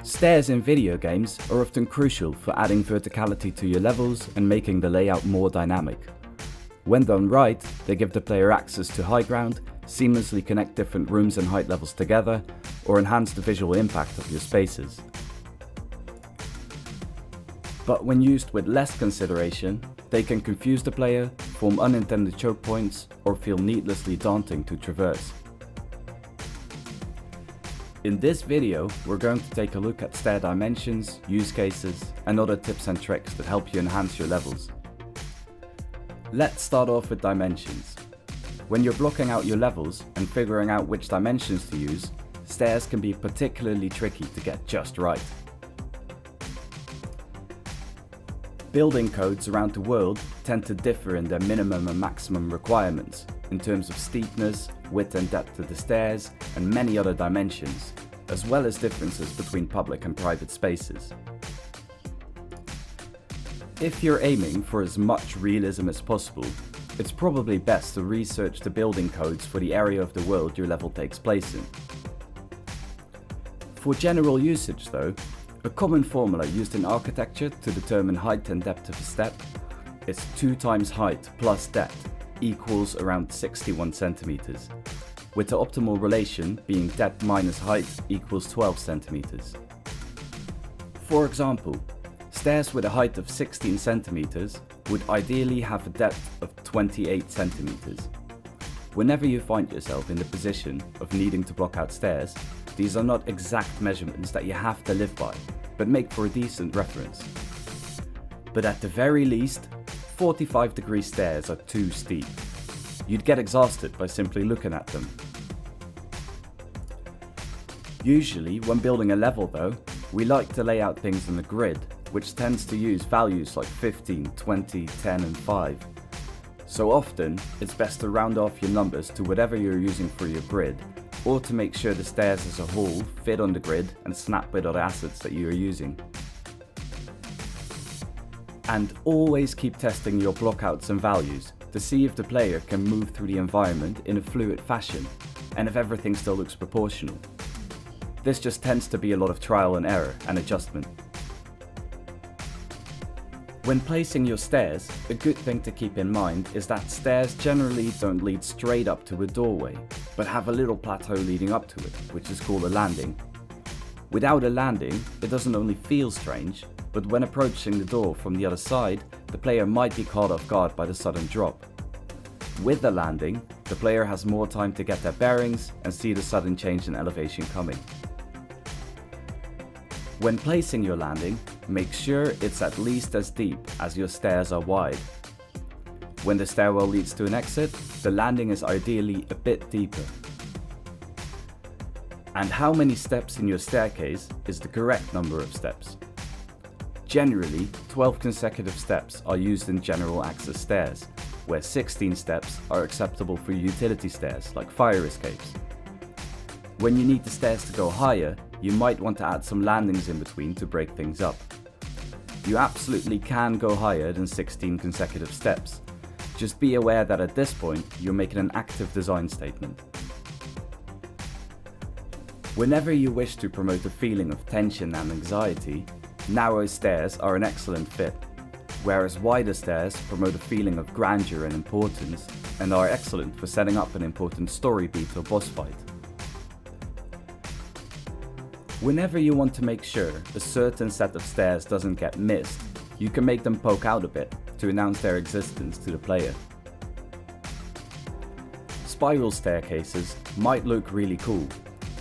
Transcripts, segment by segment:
Stairs in video games are often crucial for adding verticality to your levels and making the layout more dynamic. When done right, they give the player access to high ground, seamlessly connect different rooms and height levels together, or enhance the visual impact of your spaces. But when used with less consideration, they can confuse the player, form unintended choke points, or feel needlessly daunting to traverse. In this video, we're going to take a look at stair dimensions, use cases, and other tips and tricks that help you enhance your levels. Let's start off with dimensions. When you're blocking out your levels and figuring out which dimensions to use, stairs can be particularly tricky to get just right. Building codes around the world tend to differ in their minimum and maximum requirements in terms of steepness, width and depth of the stairs, and many other dimensions, as well as differences between public and private spaces. If you're aiming for as much realism as possible, it's probably best to research the building codes for the area of the world your level takes place in. For general usage though, a common formula used in architecture to determine height and depth of a step is 2 times height plus depth equals around 61 centimeters, with the optimal relation being depth minus height equals 12 centimeters. For example, stairs with a height of 16 centimeters would ideally have a depth of 28 centimeters. Whenever you find yourself in the position of needing to block out stairs, these are not exact measurements that you have to live by, but make for a decent reference. But at the very least, 45-degree stairs are too steep. You'd get exhausted by simply looking at them. Usually, when building a level though, we like to lay out things on the grid, which tends to use values like 15, 20, 10 and 5. So often, it's best to round off your numbers to whatever you're using for your grid, or to make sure the stairs as a whole fit on the grid and snap with other assets that you are using. And always keep testing your blockouts and values to see if the player can move through the environment in a fluid fashion, and if everything still looks proportional. This just tends to be a lot of trial and error and adjustment. When placing your stairs, a good thing to keep in mind is that stairs generally don't lead straight up to a doorway, but have a little plateau leading up to it, which is called a landing. Without a landing, it doesn't only feel strange, but when approaching the door from the other side, the player might be caught off guard by the sudden drop. With the landing, the player has more time to get their bearings and see the sudden change in elevation coming. When placing your landing, make sure it's at least as deep as your stairs are wide. When the stairwell leads to an exit, the landing is ideally a bit deeper. And how many steps in your staircase is the correct number of steps? Generally, 12 consecutive steps are used in general access stairs, where 16 steps are acceptable for utility stairs like fire escapes. When you need the stairs to go higher, you might want to add some landings in between to break things up. You absolutely can go higher than 16 consecutive steps. Just be aware that at this point, you're making an active design statement. Whenever you wish to promote a feeling of tension and anxiety, narrow stairs are an excellent fit, whereas wider stairs promote a feeling of grandeur and importance and are excellent for setting up an important story beat or boss fight. Whenever you want to make sure a certain set of stairs doesn't get missed, you can make them poke out a bit to announce their existence to the player. Spiral staircases might look really cool,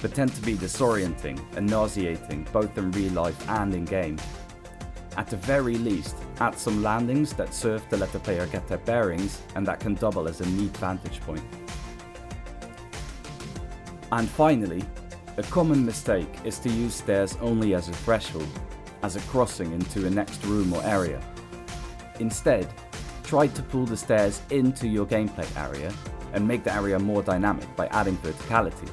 but tend to be disorienting and nauseating both in real life and in game. At the very least, add some landings that serve to let the player get their bearings and that can double as a neat vantage point. And finally, a common mistake is to use stairs only as a threshold, as a crossing into a next room or area. Instead, try to pull the stairs into your gameplay area and make the area more dynamic by adding verticality.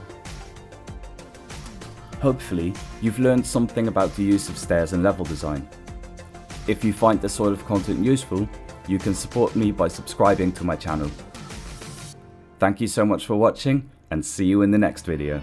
Hopefully, you've learned something about the use of stairs in level design. If you find this sort of content useful, you can support me by subscribing to my channel. Thank you so much for watching, and see you in the next video.